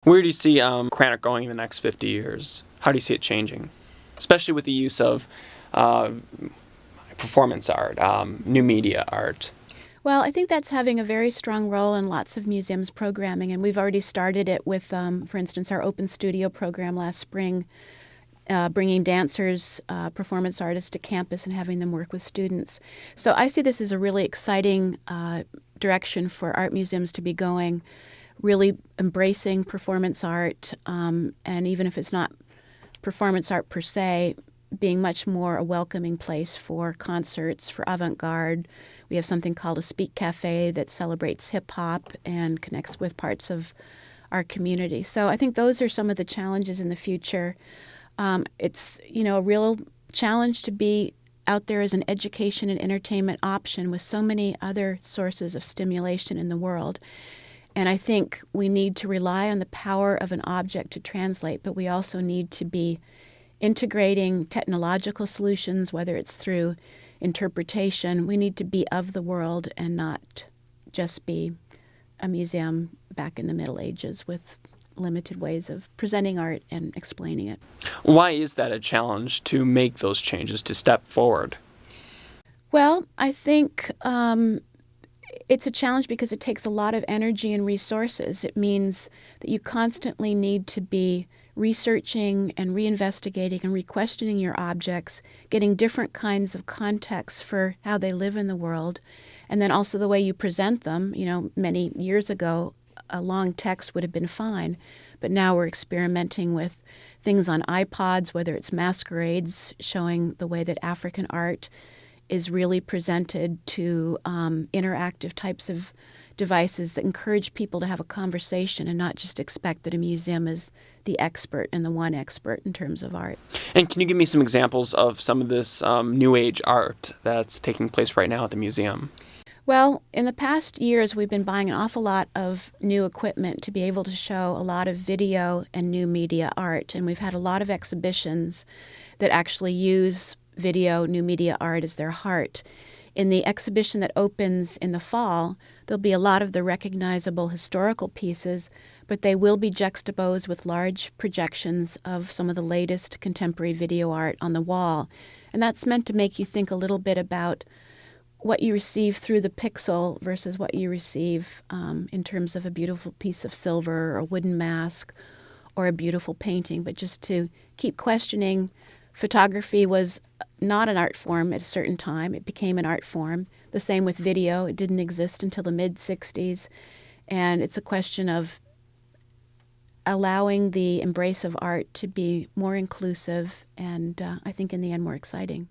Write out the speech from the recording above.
Where do you see Krannert going in the next 50 years? How do you see it changing? Especially with the use of performance art, new media art. Well, I think that's having a very strong role in lots of museums' programming, and we've already started it with, for instance, our Open Studio program last spring, bringing dancers, performance artists to campus and having them work with students. So I see this as a really exciting direction for art museums to be going, really embracing performance art, and even if it's not performance art per se, being much more a welcoming place for concerts, for avant-garde. We have something called a Speak Cafe that celebrates hip-hop and connects with parts of our community. So I think those are some of the challenges in the future. It's, a real challenge to be out there as an education and entertainment option with so many other sources of stimulation in the world. And I think we need to rely on the power of an object to translate, but we also need to be integrating technological solutions, whether it's through interpretation. We need to be of the world and not just be a museum back in the Middle Ages with limited ways of presenting art and explaining it. Why is that a challenge to make those changes, to step forward? Well, I think it's a challenge because it takes a lot of energy and resources. It means that you constantly need to be researching and reinvestigating and re-questioning your objects, getting different kinds of contexts for how they live in the world, and then also the way you present them. Many years ago, a long text would have been fine, but now we're experimenting with things on iPods, whether it's masquerades showing the way that African art is really presented, to interactive types of devices that encourage people to have a conversation and not just expect that a museum is the expert and the one expert in terms of art. And can you give me some examples of some of this New Age art that's taking place right now at the museum? Well, in the past years, we've been buying an awful lot of new equipment to be able to show a lot of video and new media art. And we've had a lot of exhibitions that actually use video, new media art as their heart. In the exhibition that opens in the fall, there'll be a lot of the recognizable historical pieces, but they will be juxtaposed with large projections of some of the latest contemporary video art on the wall. And that's meant to make you think a little bit about what you receive through the pixel versus what you receive in terms of a beautiful piece of silver or a wooden mask or a beautiful painting, but just to keep questioning. Photography was not an art form at a certain time. It became an art form. The same with video. It didn't exist until the mid-'60s. And it's a question of allowing the embrace of art to be more inclusive and I think in the end more exciting.